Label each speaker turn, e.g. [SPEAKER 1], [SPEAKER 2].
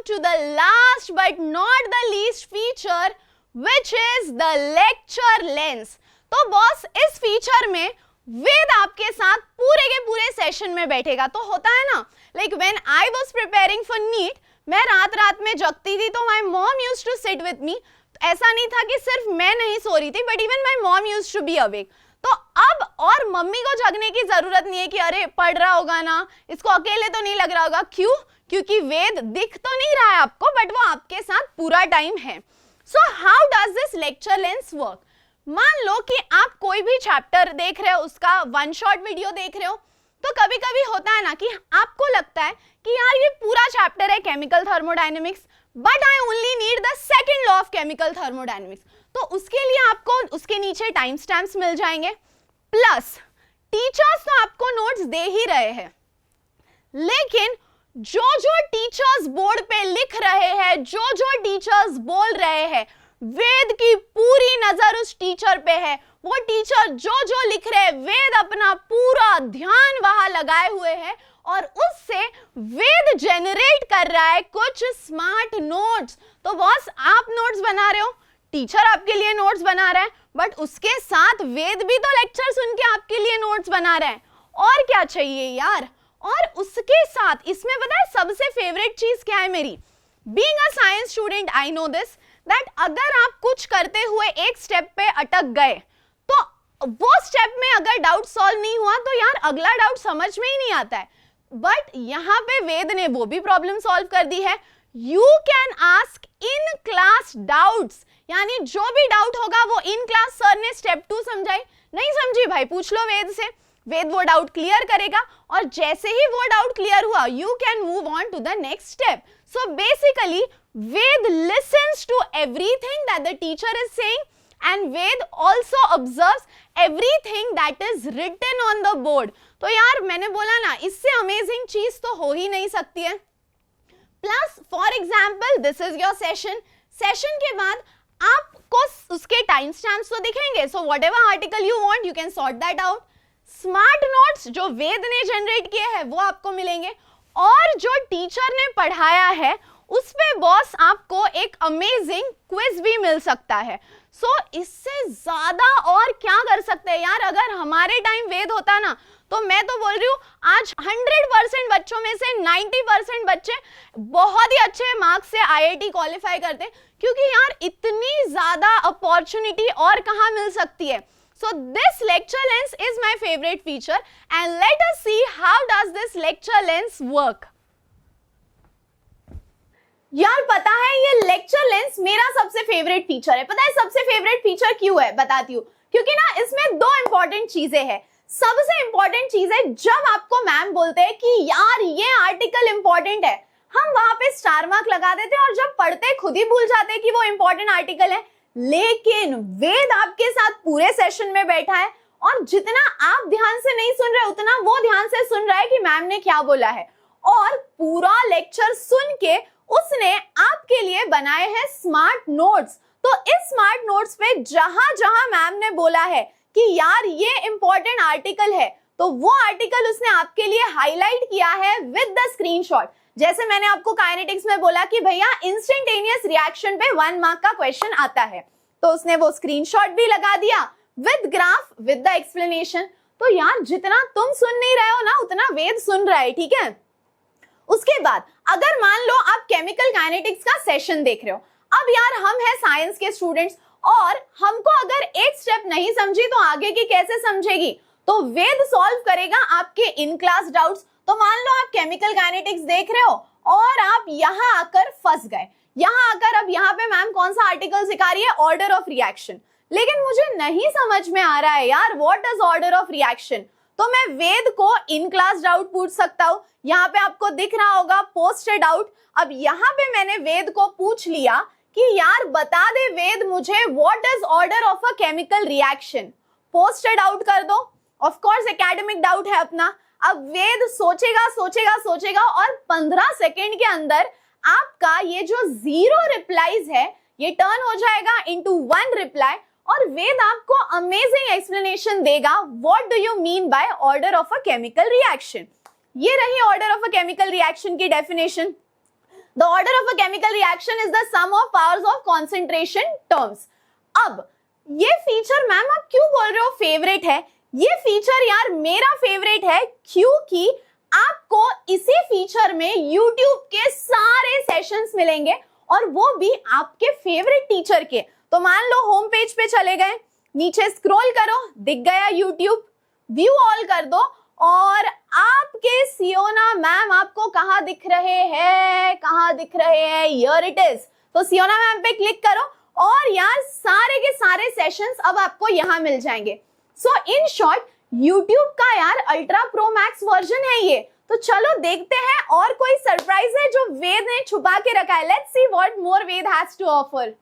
[SPEAKER 1] to the last but not the least feature, which is the lecture lens. तो boss इस feature में वेद आपके साथ पूरे के पूरे सेशन में बैठेगा. तो होता है ना, like when I was preparing for NEET, मैं रात रात में जगती थी तो my mom used to sit with me. ऐसा नहीं था कि सिर्फ मैं नहीं सो रही थी, but even my mom used to be awake. तो अब और मम्मी को जगने की जरूरत नहीं है कि अरे पढ़ रहा होगा ना, इसको अकेले तो नहीं लग रहा होगा. क्यों? क्योंकि वेद दिख तो नहीं रहा है आपको, बट वो आपके साथ पूरा टाइम है. So how does this lecture lens work? मान लो कि आप कोई भी चैप्टर देख रहे हो, उसका वन शॉट वीडियो देख रहे हो, तो कभी कभी होता है ना कि आपको लगता है कि यार ये पूरा चैप्टर है chemical thermodynamics, but I only need the second law of chemical thermodynamics. तो उसके लिए आपको उसके नीचे टाइम स्टैम्प्स मिल जाएंगे, प्लस टीचर्स तो आपको नोट्स दे ही रहे हैं, लेकिन जो जो टीचर्स बोर्ड पे लिख रहे हैं, जो जो टीचर्स बोल रहे हैं, वेद की पूरी नजर उस टीचर पे है. वो टीचर जो जो लिख रहे हैं, वेद अपना पूरा ध्यान वहां लगाए हुए है और उससे वेद जनरेट कर रहा है कुछ स्मार्ट नोट्स. तो बॉस आप नोट्स बना रहे हो, टीचर आपके लिए नोट्स बना रहा है, बट उसके साथ वेद भी तो लेक्चर सुन के आपके लिए नोट्स बना रहा है. और क्या चाहिए यार? और उसके साथ इसमें पता है सबसे फेवरेट चीज क्या है मेरी? Being a science student I know this, that अगर आप कुछ करते हुए एक स्टेप पे अटक गए, तो वो स्टेप में अगर डाउट सॉल्व नहीं हुआ तो यार अगला डाउट समझ में ही नहीं आता है. बट यहाँ पे वेद ने वो भी प्रॉब्लम सॉल्व कर दी है. You can ask in class doubts, यानी जो भी डाउट होगा वो इन क्लास सर ने स्टेप 2 समझाई, नहीं समझी भाई पूछ लो वेद से, वेद वो डाउट क्लियर करेगा और जैसे ही वो डाउट क्लियर हुआ you can move on to the next step. So basically Ved listens to everything that the teacher is saying and Ved also observes everything that is written on the board. तो यार मैंने बोला ना, इससे अमेजिंग चीज तो हो ही नहीं सकती है. Plus for example this is your session, session के बाद आपको उसके टाइम स्टैम्प्स तो दिखेंगे. So what ever article you want you can sort that out. Smart notes जो वेद ने जनरेट किए हैं वो आपको मिलेंगे, और जो टीचर ने पढ़ाया है उस पे बॉस आपको एक अमेजिंग क्विज भी मिल सकता है. सो इससे ज्यादा और क्या कर सकते हैं यार? अगर हमारे टाइम वेद होता ना, तो मैं तो बोल रही हूँ आज 100% बच्चों में से 90% बच्चे बहुत ही अच्छे मार्क्स से आईआईटी क्वालिफाई करते हैं, क्योंकि यार इतनी ज्यादा अपॉर्चुनिटी और कहाँ मिल सकती है. So this lecture lens is my favorite feature and let us see how does this lecture lens work. यार पता है ये लेक्चर लेंस मेरा सबसे फेवरेट फीचर है. पता है सबसे फेवरेट फीचर क्यों है? बताती हूँ. क्योंकि ना इसमें दो इंपॉर्टेंट चीजें हैं. सबसे इंपॉर्टेंट चीज है जब आपको मैम बोलते हैं कि यार ये आर्टिकल इंपॉर्टेंट है, हम वहां पे स्टार मार्क लगा देते हैं और जब पढ़ते खुद ही भूल जाते हैं कि वो इंपॉर्टेंट आर्टिकल है. लेकिन वेद आपके साथ पूरे सेशन में बैठा है और जितना आप ध्यान से नहीं सुन रहे उतना वो ध्यान से सुन रहा है कि मैम ने क्या बोला है, और पूरा लेक्चर सुन के उसने आपके लिए बनाए हैं स्मार्ट नोट्स. तो इस स्मार्ट नोट्स पे जहां जहां मैम ने बोला है कि यार ये इंपॉर्टेंट आर्टिकल है, तो वो आर्टिकल उसने आपके लिए हाईलाइट किया है विद द स्क्रीनशॉट. जैसे मैंने आपको काइनेटिक्स में बोला कि भैया इंस्टेंटेनियस रिएक्शन पे 1 मार्क का क्वेश्चन आता है, तो उसने वो स्क्रीनशॉट भी लगा दिया with graph with the explanation. तो यार जितना तुम सुन नहीं रहे हो ना उतना वेद सुन रहा है. ठीक है. उसके बाद अगर मान लो आप केमिकल काइनेटिक्स का सेशन देख रहे हो, अब यार हम है साइंस के स्टूडेंट्स और हमको अगर एक स्टेप नहीं समझी तो आगे की कैसे समझेगी? तो वेद सॉल्व करेगा आपके इन क्लास डाउट्स. तो मान लो आप केमिकल काइनेटिक्स देख रहे हो और आप यहाँ आकर फंस गए. यहाँ आकर अब यहाँ पे मैम कौन सा आर्टिकल सिखा रही है? Order of reaction. लेकिन मुझे नहीं समझ में आ रहा है यार what is order of reaction. तो मैं वेद को इन क्लास डाउट पूछ सकता हूँ. यहाँ पे आपको दिख रहा होगा पोस्टेड डाउट. अब यहाँ पे मैंने वेद को पूछ लिया कि यार बता दे वेद मुझे what is order of a chemical reaction. Posted out कर दो. ऑफ कोर्स एकेडमिक डाउट है अपना. अब वेद सोचेगा सोचेगा सोचेगा और 15 सेकेंड के अंदर आपका ये जो 0 रिप्लाईज है ये टर्न हो जाएगा इनटू 1 रिप्लाई और वेद आपको अमेजिंग एक्सप्लेनेशन देगा what do you mean by order of a chemical reaction. ये रही order of a chemical reaction की definition. The order of a chemical reaction is the sum of powers of concentration terms. अब ये feature ma'am आप क्यों बोल रहे हो फेवरेट है? ये फीचर यार मेरा फेवरेट है क्योंकि आपको इसी फीचर में YouTube के सारे सेशंस मिलेंगे और वो भी आपके फेवरेट टीचर के। तो मान लो होम पेज पे चले गए, नीचे स्क्रॉल करो, दिख गया YouTube, व्यू ऑल कर दो और आपके सियोना मैम आपको कहाँ दिख रहे हैं? कहाँ दिख रहे हैं? Here it is. तो सियोना मैम पे क्लिक करो और यार सारे के सारे सेशंस अब आपको यहाँ मिल जाएंगे। सो इन शॉर्ट YouTube का यार अल्ट्रा प्रो मैक्स वर्जन है ये। तो चलो देखते हैं और कोई सरप्राइज है जो वेद ने छुपा के रखा है। Let's see what more Ved has to offer.